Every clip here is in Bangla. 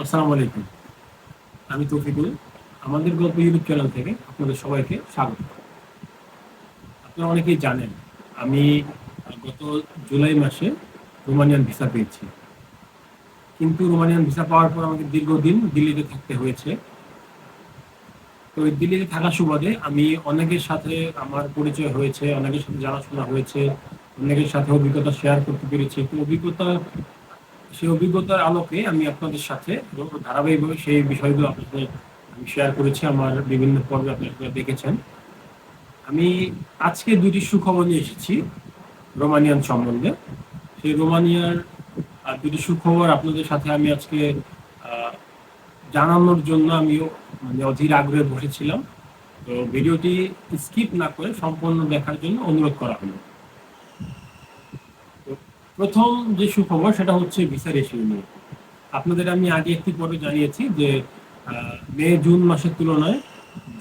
আসসালামু আলাইকুম। আমি তৌফিকুল। আমাদের গল্প ইউটিউব চ্যানেল থেকে আপনাদের সবাইকে স্বাগত। আপনারা অনেকেই জানেন, আমি গত জুলাই মাসে রোমানিয়ান ভিসা পেয়েছি। কিন্তু রোমানিয়ান ভিসা পাওয়ার পর আমাকে দীর্ঘদিন দিল্লিতে থাকতে হয়েছে। তো ওই দিল্লিতে থাকার সুবাদে আমি অনেকের সাথে আমার পরিচয় হয়েছে, অনেকের সাথে জানাশোনা হয়েছে, অনেকের সাথে অভিজ্ঞতা শেয়ার করতে পেরেছি। তো সেই অভিজ্ঞতার আলোকে আমি আপনাদের সাথে ধারাবাহিকভাবে সেই বিষয়গুলো আপনাদের আমি শেয়ার করেছি আমার বিভিন্ন পর্বে, আপনারা দেখেছেন। আমি আজকে দুটি সুখবর নিয়ে এসেছি রোমানিয়ান সম্বন্ধে। সেই রোমানিয়ার দুটি সুখবর আপনাদের সাথে আমি আজকে আহ, জানানোর জন্য আমিও মানে অধীর আগ্রহে বসেছিলাম। তো ভিডিওটি স্কিপ না করে সম্পূর্ণ দেখার জন্য অনুরোধ করা হলো। তো প্রথম যে সুখবর সেটা হচ্ছে ভিসা রেশিও নিয়ে। আপনাদের আমি আগে একটি পর্বে জানিয়েছি যে মে জুন মাসের তুলনায়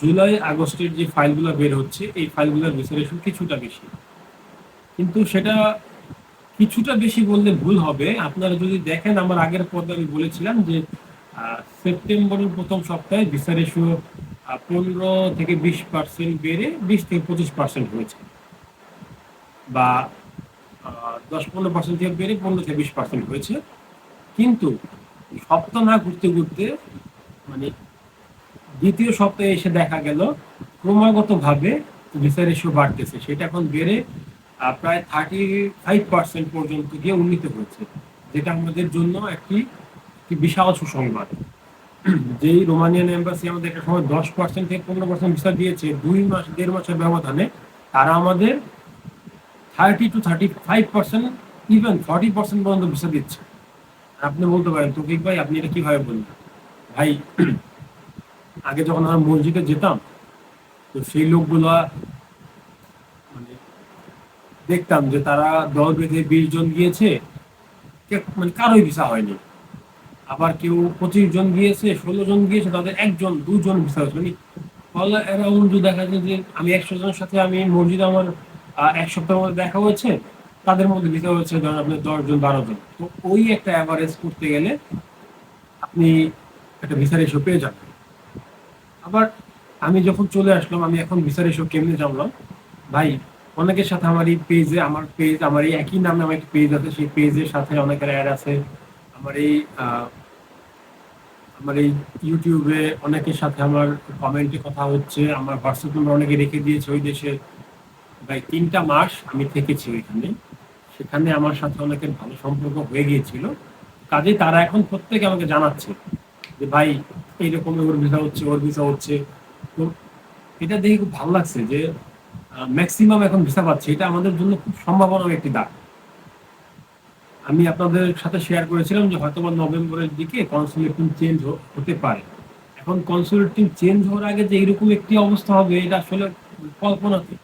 জুলাই আগস্টের যে ফাইলগুলো বের হচ্ছে এই ফাইলগুলোর ভিসা রেশিও কিছুটা বেশি। কিন্তু সেটা কিছুটা বেশি বললে ভুল হবে। আপনারা যদি দেখেন, আমার আগের পর্বে আমি বলেছিলাম যে সেপ্টেম্বরের প্রথম সপ্তাহে ভিসা রেশিও 15 থেকে 20% বেড়ে 20 থেকে 25% হয়েছে, বা 10-15% থেকে বেড়ে 15 থেকে 20% হয়েছে। কিন্তু সপ্তাহ না ঘুরতে ঘুরতে মানে দ্বিতীয় সপ্তাহে এসে দেখা গেল ক্রমাগতভাবে ভিসা রেশিও বাড়তেছে। সেটা এখন বেড়ে প্রায় 35% পর্যন্ত গিয়ে উন্নীত হয়েছে, যেটা আমাদের জন্য একটি একটি বিশাল সুসংবাদ। যেই রোমানিয়ান এম্বাসি আমাদের একটা সময় 10% থেকে 15% ভিসা দিয়েছে 2 মাস 1.5 মাসের ব্যবধানে, তারা আমাদের 30 to 35%, ইভেন 40% পর্যন্ত ভিসা দিচ্ছে। আপনি বলতে পারেন, তৌফিক ভাই আপনি এটা কিভাবে বললেন? ভাই, আগে যখন আমরা মসজিদে যেতাম, তো সেই লোকগুলা মানে দেখতাম যে তারা দল বেঁধে 20 জন গিয়েছে, মানে কারোই ভিসা হয়নি। আবার কেউ 25 জন গিয়েছে, 16 জন গিয়েছে, তাদের 1 জন 2 জন ভিসা হয়েছে। মানে অল অ্যারাউন্ড দেখা যায় যে আমি 100 জনের সাথে আমি মসজিদে আমার 1 সপ্তাহের মধ্যে দেখা হয়েছে, তাদের মধ্যে ভিসা হয়েছে ধরেন আপনার 10 জন 12 জন। তো ওই একটা অ্যাভারেজ করতে গেলে আপনি একটা ভিসা রেশিও পেয়ে যাবেন। আবার আমি যখন চলে আসলাম, আমি এখন ভিসা রেশিও কেমনে জানলাম? ভাই, অনেকের সাথে আমার এই পেজে, আমার এই একই নামে আমার একটা পেজ আছে, সেই পেজের সাথে অনেকের অ্যাড আছে। আমার এই আমার এই ইউটিউবে অনেকের সাথে আমার কমেন্টে কথা হচ্ছে, আমার হোয়াটসঅ্যাপ নাম্বার অনেকে রেখে দিয়েছে ওই দেশের। ভাই, 3টা মাস আমি থেকেছি ওইখানে। সেখানে আমার সাথে অনেকের ভালো সম্পর্ক হয়ে গিয়েছিল। কাজেই তারা এখন প্রত্যেকে আমাকে জানাচ্ছে যে ভাই, এইরকম ওর ভিসা হচ্ছে, ওর ভিসা হচ্ছে। তো এটা দেখে খুব ভালো লাগছে যে ম্যাক্সিমাম এখন ভিসা পাচ্ছে। এটা আমাদের জন্য খুব সম্ভাবনার একটি দাগ। আমি আপনাদের সাথে শেয়ার করেছিলাম যে হয়তোবা নভেম্বরের দিকে কনসুলেট টিম চেঞ্জ হতে পারে। এখন কনসুলেট টিম চেঞ্জ হওয়ার আগে যে এরকম একটি অবস্থা হবে, এটা আসলে কল্পনাতে।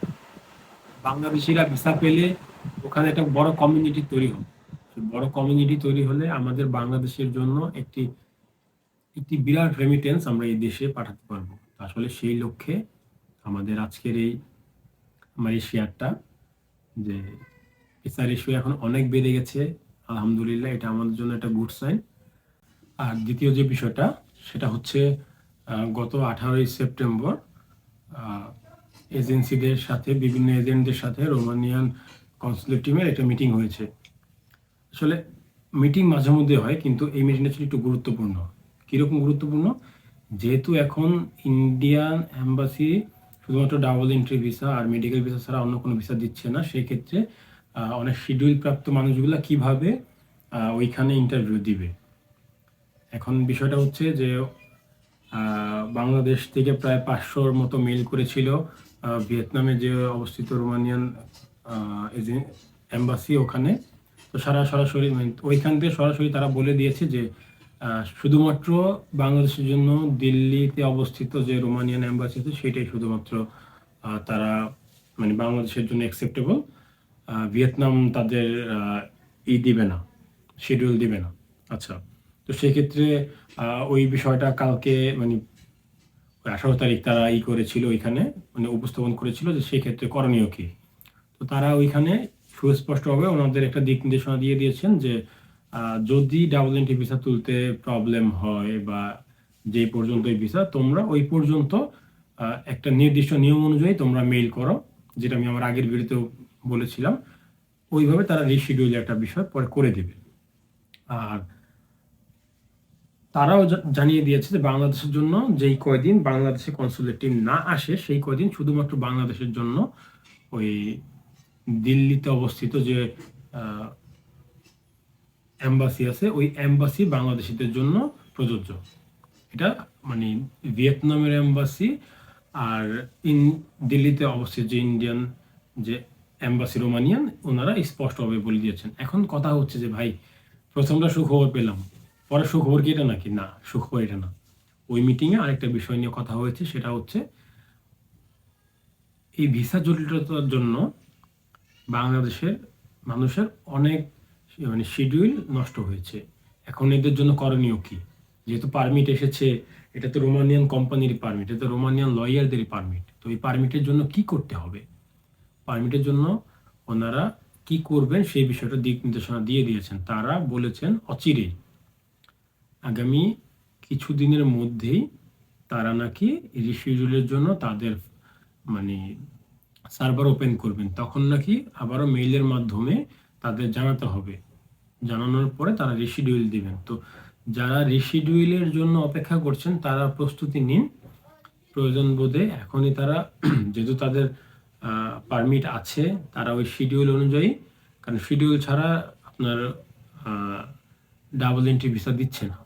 বাংলাদেশিরা ভিসা পেলে ওখানে একটা বড় কমিউনিটি তৈরি হবে। বড় কমিউনিটি তৈরি হলে আমাদের বাংলাদেশের জন্য একটি একটি বিরাট রেমিটেন্স আমরা এই দেশে পাঠাতে পারবো। আসলে সেই লক্ষ্যে আমাদের আজকের আমার এই শেয়ারটা, যে ভিসা রেশিও এখন অনেক বেড়ে গেছে, আলহামদুলিল্লাহ, এটা আমাদের জন্য একটা গুড সাইন। আর দ্বিতীয় যে বিষয়টা, সেটা হচ্ছে গত 18ই সেপ্টেম্বর এজেন্সিদের সাথে, বিভিন্ন এজেন্টদের সাথে রোমানিয়ান কনসুলেট টিমের একটা মিটিং হয়েছে। আসলে মিটিং মাঝে মধ্যে হয়, কিন্তু এই মিটিংটা ছিল একটু গুরুত্বপূর্ণ। কীরকম গুরুত্বপূর্ণ? যেহেতু এখন ইন্ডিয়ান এম্বাসি শুধুমাত্র ডাবল এন্ট্রি ভিসা আর মেডিকেল ভিসা ছাড়া অন্য কোনো ভিসা দিচ্ছে না, সেক্ষেত্রে অনেক শিডিউল প্রাপ্ত মানুষগুলো কিভাবে ওইখানে ইন্টারভিউ দিবে। এখন বিষয়টা হচ্ছে যে বাংলাদেশ থেকে প্রায় 500-র মতো মেইল করেছিল ভিয়েতনামে যে অবস্থিত রোমানিয়ান এম্বাসি ওখানে। তো সরাসরি ওইখান থেকে সরাসরি তারা বলে দিয়েছে যে শুধুমাত্র বাংলাদেশের জন্য দিল্লিতে অবস্থিত যে রোমানিয়ান এম্বাসি আছে সেটাই শুধুমাত্র তারা মানে বাংলাদেশের জন্য অ্যাকসেপ্টেবল। ভিয়েতনাম তাদের দিবে না, শিডিউল দিবে না। আচ্ছা, তো সেক্ষেত্রে ওই বিষয়টা কালকে মানে 18 তারিখ তারা করেছিল ওইখানে, মানে উপস্থাপন করেছিল যে সেক্ষেত্রে করণীয় কি। তো তারা ওইখানে সুস্পষ্টভাবে ওনাদের একটা দিক নির্দেশনা দিয়ে দিয়েছেন যে যদি ডাবল এন্ট্রি ভিসা তুলতে প্রবলেম হয় বা যে পর্যন্ত ভিসা, তোমরা ওই পর্যন্ত একটা নির্দিষ্ট নিয়ম অনুযায়ী তোমরা মেইল করো, যেটা আমি আমার আগের ভিডিওতেও বলেছিলাম। ওইভাবে তারা রিশিডিউল একটা বিষয় পরে করে দেবে। আর তারাও জানিয়ে দিয়েছে যে বাংলাদেশের জন্য যেই কয়দিন বাংলাদেশে কনসুলেট টিম না আসে, সেই কয়দিন শুধুমাত্র বাংলাদেশের জন্য ওই দিল্লিতে অবস্থিত যে এম্বাসি আছে, ওই এম্বাসি বাংলাদেশিদের জন্য প্রযোজ্য। এটা মানে ভিয়েতনামের এম্বাসি আর দিল্লিতে অবস্থিত যে ইন্ডিয়ান যে এম্বাসি রোমানিয়ান, ওনারা স্পষ্টভাবে বলে দিয়েছেন। এখন কথা হচ্ছে যে ভাই, প্রথমটা সুখবর পেলাম, পরে সুখবর কি এটা নাকি? না, সুখবর এটা না। ওই মিটিংয়ে আরেকটা বিষয় নিয়ে কথা হয়েছে, সেটা হচ্ছে এই ভিসা জটিলতার জন্য বাংলাদেশের মানুষের অনেক মানে শিডিউল নষ্ট হয়েছে। এখন এদের জন্য করণীয় কি? যেহেতু পারমিট এসেছে, এটা তো রোমানিয়ান কোম্পানির পারমিট, এটা তো রোমানিয়ান লয়ারদেরই পারমিট। তো এই পারমিটের জন্য কি করতে হবে? পারমিটের জন্য ওনারা কি করবেন সেই বিষয়টা দিক নির্দেশনা দিয়ে দিয়েছেন। তারা বলেছেন অচিরেই, আগামী কিছুদিনের মধ্যেই তারা নাকি রিশিডিউলের জন্য তাদের মানে সার্ভার ওপেন করবেন। তখন নাকি আবারও মেইলের মাধ্যমে তাদের জানাতে হবে, জানানোর পরে তারা রিশিডিউল দিবেন। তো যারা রিশিডিউলের জন্য অপেক্ষা করছেন তারা প্রস্তুতি নিন, প্রয়োজন বোধে এখনই তারা যেহেতু তাদের পারমিট আছে, তারা ওই শিডিউল অনুযায়ী, কারণ শিডিউল ছাড়া আপনার ডাবল এন্ট্রি ভিসা দিচ্ছে না।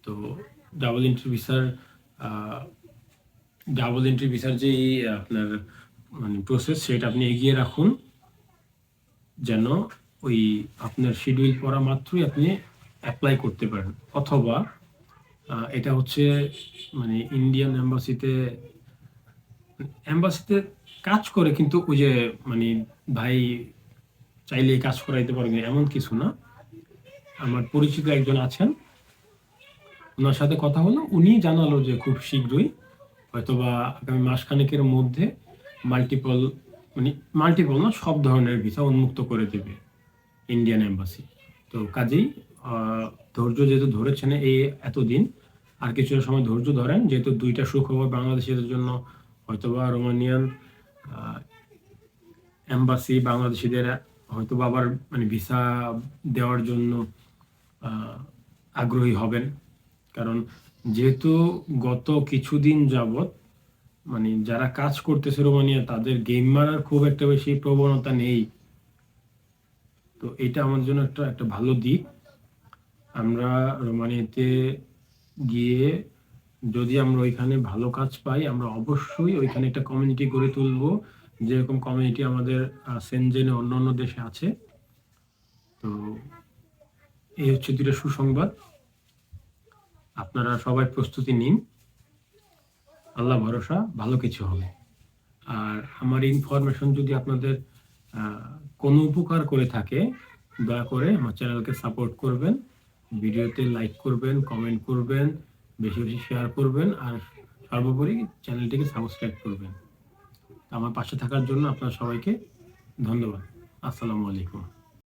তো ডাবল এন্ট্রি ভিসার যে আপনার মানে প্রসেস, সেটা আপনি এগিয়ে রাখুন, যেন ওই আপনার শিডিউল পড়া মাত্রই আপনি অ্যাপ্লাই করতে পারেন। অথবা এটা হচ্ছে মানে ইন্ডিয়ান এম্বাসিতে কাজ করে, কিন্তু ওই যে মানে ভাই চাইলে কাজ করাইতে পারবেন এমন কিছু না। আমার পরিচিত একজন আছেন, ওনার সাথে কথা হলো, উনি জানালো যে খুব শীঘ্রই হয়তোবা আগামী মাসখানেকের মধ্যে মাল্টিপল না, সব ধরনের ভিসা উন্মুক্ত করে দেবে ইন্ডিয়ান এম্বাসি। তো কাজেই ধৈর্য যেহেতু ধরেছেন এই এতদিন, আর কিছুটা সময় ধৈর্য ধরেন, যেহেতু দুইটা সুখবর বাংলাদেশিদের জন্য। হয়তোবা রোমানিয়ান এম্বাসি বাংলাদেশিদের হয়তোবা আবার মানে ভিসা দেওয়ার জন্য আগ্রহী হবেন, কারণ যেহেতু গত কিছুদিন যাবত মানে যারা কাজ করতেছে রোমানিয়া, তাদের গেম মারার খুব একটা বেশি প্রবণতা নেই। তো এটা আমার জন্য একটা ভালো দিক। আমরা রোমানিয়াতে গিয়ে যদি আমরা ওইখানে ভালো কাজ পাই, আমরা অবশ্যই ওইখানে একটা কমিউনিটি গড়ে তুলবো, যেরকম কমিউনিটি আমাদের সেনজেনে অন্যান্য দেশে আছে। তো এই হচ্ছে দুটো সুসংবাদ। আপনারা সবাই প্রস্তুতি নিন, আল্লাহ ভরসা, ভালো কিছু হবে। আর আমার ইনফরমেশন যদি আপনাদের কোনো উপকার করে থাকে, দয়া করে আমার চ্যানেলকে সাপোর্ট করবেন, ভিডিওতে লাইক করবেন, কমেন্ট করবেন, বেশি বেশি শেয়ার করবেন, আর সর্বোপরি চ্যানেলটিকে সাবস্ক্রাইব করবেন। আমার পাশে থাকার জন্য আপনার সবাইকে ধন্যবাদ। আসসালামু আলাইকুম।